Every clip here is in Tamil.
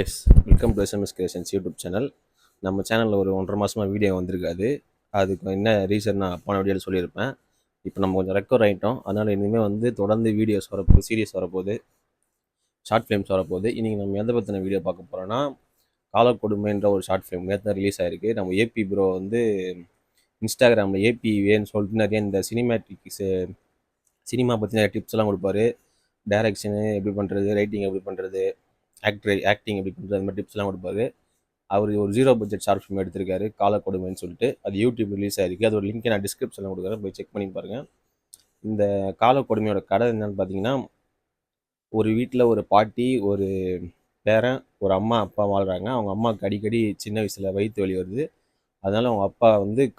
Yes welcome to SMS creations YouTube channel. நம்ம சேனலில் ஒரு 1.5 மாதமாக வீடியோ வந்திருக்காது. அதுக்கு என்ன ரீசன் நான் போன வீடியோவில் சொல்லியிருப்பேன். இப்போ நம்ம கொஞ்சம் ரெக்கவர் ஆகிட்டோம். அதனால் இனிமேல் தொடர்ந்து வீடியோஸ் வரப்போகுது, சீரியஸ் வரப்போகுது, ஷார்ட் ஃபிலிம்ஸ் வரப்போகுது. இன்றைக்கி நம்ம எதை பற்றின வீடியோ பார்க்க போகிறோன்னா, காலக்கொடுமைன்ற ஒரு ஷார்ட் ஃபிலிம் நேற்று தான் ரிலீஸ் ஆகிருக்கு. நம்ம ஏபி ப்ரோ இன்ஸ்டாகிராமில் ஏபிவேன்னு சொல்லிட்டு நிறைய இந்த சினிமா பற்றி நிறைய டிப்ஸ்லாம் கொடுப்பாரு. டைரக்ஷனு எப்படி பண்ணுறது, ரைட்டிங் எப்படி பண்ணுறது, ஆக்டிங் எப்படி பண்ணுறது, அந்த மாதிரி டிப்ஸ்லாம் கொடுப்பாரு. அவர் ஒரு 0 பட்ஜெட் ஷார்ட் ஃபிலிம் எடுத்திருக்காரு, காலக்கொடுமைன்னு சொல்லிட்டு. அது யூடியூப் ரிலீஸ் ஆகிருக்கு. அதோட லிங்க்கை நான் டிஸ்கிரிப்ஷனில் கொடுக்குறேன், போய் செக் பண்ணி பாருங்கள். இந்த காலக்கொடுமையோட கதை என்னன்னு பார்த்தீங்கன்னா, ஒரு வீட்டில் ஒரு பாட்டி, ஒரு பேரன், ஒரு அம்மா அப்பா வாழ்கிறாங்க. அவங்க அம்மாவுக்கு அடிக்கடி சின்ன வயசில் வயிற்று வலி வருது. அதனால் அவங்க அப்பா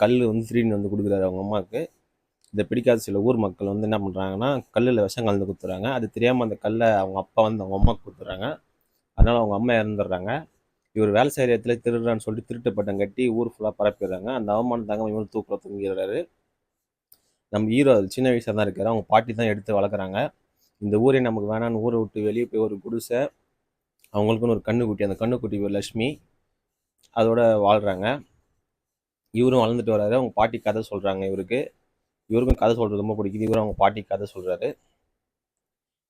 கல் திருடின்னு கொடுக்குறாரு அவங்க அம்மாவுக்கு. இதை பிடிக்காத சில ஊர் மக்கள் என்ன பண்ணுறாங்கன்னா, கல்லில் விஷம் கலந்து கொடுத்துறாங்க. அது தெரியாமல் அந்த கல்லை அவங்க அப்பா அவங்க அம்மாவுக்கு கொடுத்துட்றாங்க. அதனால் அவங்க அம்மா இறந்துடுறாங்க. இவர் வேலை செய்கிற இடத்துல திருடுறான்னு சொல்லிட்டு திருட்டு பட்டம் கட்டி ஊர் ஃபுல்லாக பரப்பிடுறாங்க. அந்த அவமானம் தாங்க இவரு தூக்கில் தூங்கிடுறாரு. நம்ம ஹீரோ சின்ன வயசாக தான் இருக்காரு. அவங்க பாட்டி தான் எடுத்து வளர்க்குறாங்க. இந்த ஊரே நமக்கு வேணான்னு ஊரை விட்டு வெளியே போய் ஒரு குடிசை, அவங்களுக்குன்னு ஒரு கண்ணுக்குட்டி, அந்த கண்ணுக்குட்டி ஒரு லட்சுமி, அதோட வாழ்கிறாங்க. இவரும் வளர்ந்துட்டு வர்றாரு. அவங்க பாட்டி கதை சொல்கிறாங்க. இவருக்கும் கதை சொல்கிறது ரொம்ப பிடிக்குது. இவரும் அவங்க பாட்டி கதை சொல்கிறாரு.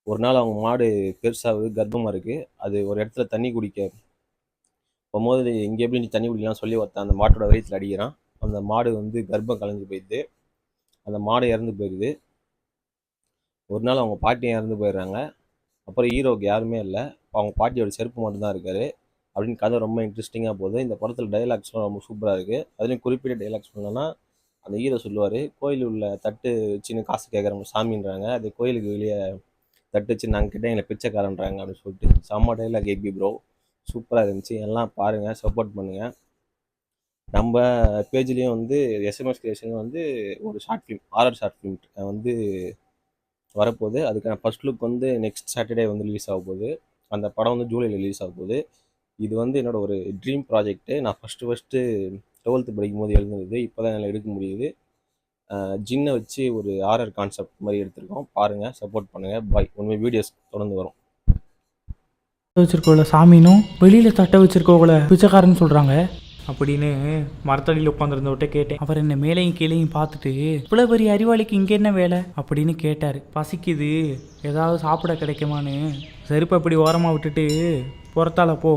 ஒரு நாள் அவங்க மாடு பெருசாகுது, கர்ப்பமாக இருக்குது. அது ஒரு இடத்துல தண்ணி குடிக்க போகும்போது, இங்கே எப்படி நீ தண்ணி குடிக்கலாம் சொல்லி ஒருத்தன் அந்த மாட்டோட வயிற்றில் அடிக்கிறான். அந்த மாடு கர்ப்பம் கலைஞ்சு போயிடுது. அந்த மாடு இறந்து போயிடுது. ஒரு நாள் அவங்க பாட்டியும் இறந்து போயிடுறாங்க. அப்புறம் ஹீரோவுக்கு யாருமே இல்லை, அவங்க பாட்டியோட செருப்பு மட்டும்தான் இருக்காரு. அப்படின்னு கதை ரொம்ப இன்ட்ரெஸ்டிங்காக போகுது. இந்த படத்தில் டைலாக்ஸ்லாம் ரொம்ப சூப்பராக இருக்குது. அதுலேயும் குறிப்பிட்ட டைலாக்ஸ் சொல்லணும்னா, அந்த ஹீரோ சொல்லுவார், கோயில் உள்ள தட்டு வச்சுன்னு காசு கேட்குறவங்க சாமின்றாங்க, அது கோயிலுக்கு வெளியே தட்டு வச்சு நாங்கள் கிட்டே எங்களை பிச்சைக்காரன்றாங்க அப்படின்னு சொல்லிட்டு செம்ம டைலாக் ஏபி ப்ரோ. சூப்பராக இருந்துச்சு. எல்லாம் பாருங்கள், சப்போர்ட் பண்ணுங்கள். நம்ம பேஜ்லேயும் எஸ்எம்எஸ் கிரியேஷன் ஒரு short film, horror short film வரப்போகுது. அதுக்கான first look next Saturday release ஆக போகுது. அந்த படம் ஜூலையில் ரிலீஸ் ஆக போகுது. இது என்னோட ஒரு ட்ரீம் ப்ராஜெக்ட்டு. நான் ஃபஸ்ட்டு 12th படிக்கும் போது எழுதுனது. இப்போ தான் என்னால் எடுக்க முடியுது. ஜின்னை வச்சு ஒரு ஹாரர் கான்செப்ட் மாதிரி எடுத்திருக்கோம். பாருங்கள், சப்போர்ட் பண்ணுங்கள். பாய். உண்மை வீடியோஸ் தொடர்ந்து வரும். வச்சிருக்கோல சாமினும் வெளியில் தட்டை வச்சிருக்கோல பிச்சைக்காரன்னு சொல்கிறாங்க அப்படின்னு மரத்தடியில் உட்காந்துருந்தவர்கிட்ட கேட்டேன். அவர் என்ன மேலையும் கீழையும் பார்த்துட்டு, இவ்வளோ பெரிய அறிவாளிக்கு இங்கே என்ன வேலை அப்படின்னு கேட்டார். பசிக்குது, ஏதாவது சாப்பிட கிடைக்குமான்னு. செருப்பை அப்படி ஓரமாக விட்டுட்டு புறத்தால போ